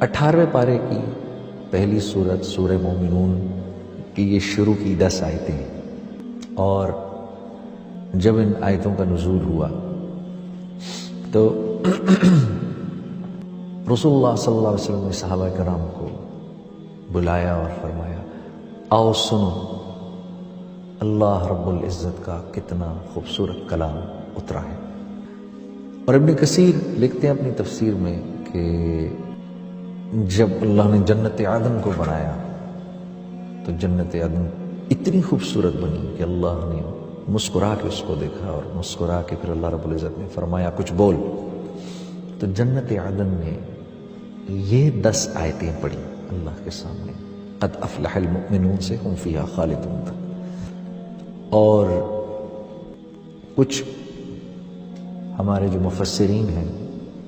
18ویں پارے کی پہلی سورت سورہ مومنون کی یہ شروع کی 10 آیتیں ہیں، اور جب ان آیتوں کا نزول ہوا تو رسول اللہ صلی اللہ علیہ وسلم نے صحابہ کرام کو بلایا اور فرمایا، آؤ سنو اللہ رب العزت کا کتنا خوبصورت کلام اترا ہے۔ اور ابن کثیر لکھتے ہیں اپنی تفسیر میں کہ جب اللہ نے جنت عدن کو بنایا تو جنت عدن اتنی خوبصورت بنی کہ اللہ نے مسکرا کے اس کو دیکھا، اور مسکرا کے پھر اللہ رب العزت نے فرمایا کچھ بول، تو جنت عدن نے یہ 10 آیتیں پڑھی اللہ کے سامنے، قد افلح المؤمنون سے ہم فیہا خالدون تک۔ اور کچھ ہمارے جو مفسرین ہیں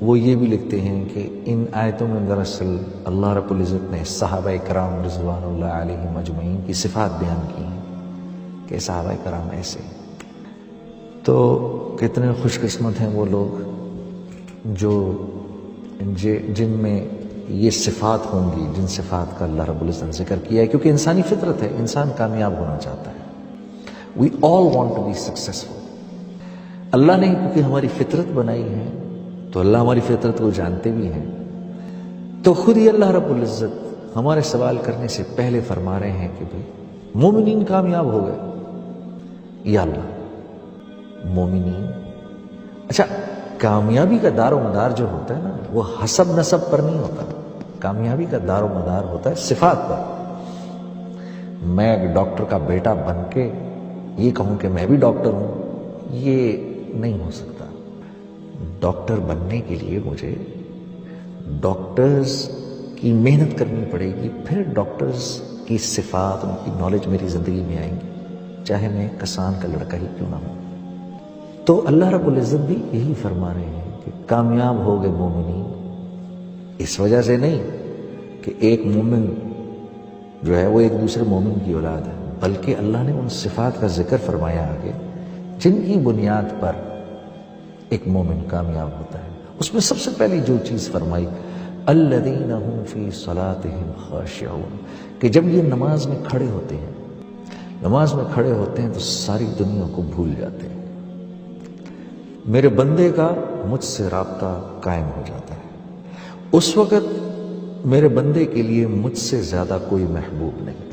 وہ یہ بھی لکھتے ہیں کہ ان آیتوں میں دراصل اللہ رب العزت نے صحابہ کرام رضوان اللہ علیہم اجمعین کی صفات بیان کی ہیں کہ صحابہ کرام ایسے ہیں۔ تو کتنے خوش قسمت ہیں وہ لوگ جو جن میں یہ صفات ہوں گی، جن صفات کا اللہ رب العزت نے ذکر کیا ہے، کیونکہ انسانی فطرت ہے، انسان کامیاب ہونا چاہتا ہے۔ We all want to be successful۔ اللہ نے کیونکہ ہماری فطرت بنائی ہے تو اللہ ہماری فطرت کو جانتے بھی ہیں، تو خود ہی اللہ رب العزت ہمارے سوال کرنے سے پہلے فرما رہے ہیں کہ بھئی مومنین کامیاب ہو گئے یا اللہ مومنین۔ اچھا، کامیابی کا دار و مدار جو ہوتا ہے نا وہ حسب نسب پر نہیں ہوتا، کامیابی کا دار و مدار ہوتا ہے صفات پر۔ میں ایک ڈاکٹر کا بیٹا بن کے یہ کہوں کہ میں بھی ڈاکٹر ہوں، یہ نہیں ہو سکتا۔ ڈاکٹر بننے کے لیے مجھے ڈاکٹرز کی محنت کرنی پڑے گی، پھر ڈاکٹرز کی صفات، ان کی نالج میری زندگی میں آئیں گی، چاہے میں کسان کا لڑکا ہی کیوں نہ ہوں۔ تو اللہ رب العزت بھی یہی فرما رہے ہیں کہ کامیاب ہو گئے مومنین، اس وجہ سے نہیں کہ ایک مومن جو ہے وہ ایک دوسرے مومن کی اولاد ہے، بلکہ اللہ نے ان صفات کا ذکر فرمایا آگے جن کی بنیاد پر ایک مومن کامیاب ہوتا ہے۔ اس میں سب سے پہلی جو چیز فرمائی، الذین هم فی صلاتهم خاشعون، کہ جب یہ نماز میں کھڑے ہوتے ہیں، نماز میں کھڑے ہوتے ہیں تو ساری دنیا کو بھول جاتے ہیں، میرے بندے کا مجھ سے رابطہ قائم ہو جاتا ہے، اس وقت میرے بندے کے لیے مجھ سے زیادہ کوئی محبوب نہیں۔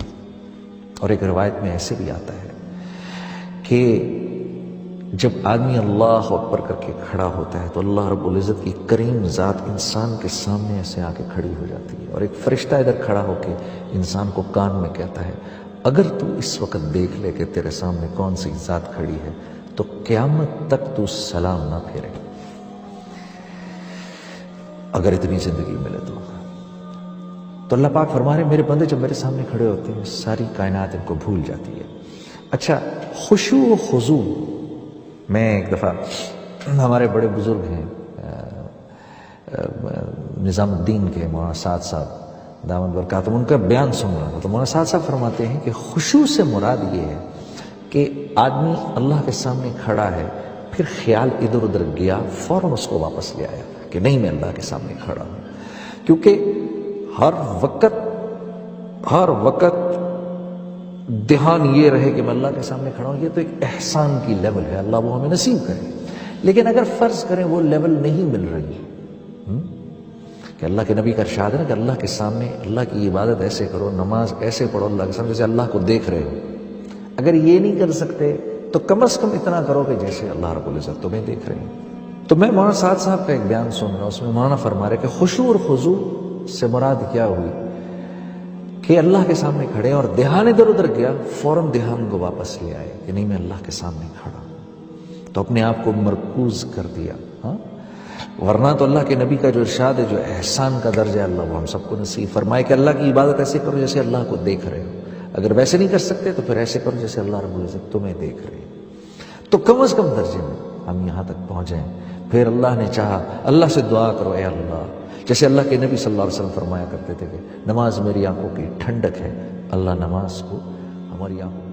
اور ایک روایت میں ایسے بھی آتا ہے کہ جب آدمی اللہ اکبر کر کے کھڑا ہوتا ہے تو اللہ رب العزت کی کریم ذات انسان کے سامنے ایسے آ کے کھڑی ہو جاتی ہے، اور ایک فرشتہ ادھر کھڑا ہو کے انسان کو کان میں کہتا ہے، اگر تو اس وقت دیکھ لے کہ تیرے سامنے کون سی ذات کھڑی ہے تو قیامت تک تو سلام نہ پھیرے، اگر اتنی زندگی ملے تو اللہ پاک فرما رہے ہیں میرے بندے جب میرے سامنے کھڑے ہوتے ہیں ساری کائنات ان کو بھول جاتی ہے۔ اچھا، خشوع و خضوع، میں ایک دفعہ ہمارے بڑے بزرگ ہیں نظام الدین کے مولانا سعد صاحب دامت برکاتہم، ان کا بیان سن رہا تھا تو مولانا سعد صاحب فرماتے ہیں کہ خشوع سے مراد یہ ہے کہ آدمی اللہ کے سامنے کھڑا ہے، پھر خیال ادھر ادھر گیا، فوراً اس کو واپس لے آیا کہ نہیں میں اللہ کے سامنے کھڑا ہوں، کیونکہ ہر وقت دھیان یہ رہے کہ میں اللہ کے سامنے کھڑا ہوں، یہ تو ایک احسان کی لیول ہے، اللہ وہ ہمیں نصیب کرے۔ لیکن اگر فرض کریں وہ لیول نہیں مل رہی کہ اللہ کے نبی کا ارشاد ہے نا کہ اللہ کے سامنے اللہ کی عبادت ایسے کرو، نماز ایسے پڑھو اللہ کے سامنے جیسے اللہ کو دیکھ رہے ہو، اگر یہ نہیں کر سکتے تو کم از کم اتنا کرو کہ جیسے اللہ رب العزت تمہیں دیکھ رہے ہیں۔ تو میں مولانا سعد صاحب کا ایک بیان سن رہا ہوں، اس میں مولانا فرما رہے کہ خشوع اور خضوع سے مراد کیا ہوئی کہ اللہ کے سامنے کھڑے اور دھیان ادھر ادھر گیا، فوراً دھیان کو واپس لے آئے کہ نہیں میں اللہ کے سامنے کھڑا ہوں، تو اپنے آپ کو مرکوز کر دیا۔ ہاں، ورنہ تو اللہ کے نبی کا جو ارشاد ہے، جو احسان کا درجہ ہے، اللہ وہ ہم سب کو نصیب فرمائے کہ اللہ کی عبادت ایسے کرو جیسے اللہ کو دیکھ رہے ہو، اگر ویسے نہیں کر سکتے تو پھر ایسے کرو جیسے اللہ رب العزت تمہیں دیکھ رہے ہیں۔ تو کم از کم درجے میں ہم یہاں تک پہنچیں، پھر اللہ نے چاہا اللہ سے دعا کرو، اے اللہ، جیسے اللہ کے نبی صلی اللہ علیہ وسلم فرمایا کرتے تھے کہ نماز میری آنکھوں کی ٹھنڈک ہے، اللہ نماز کو ہماری آنکھوں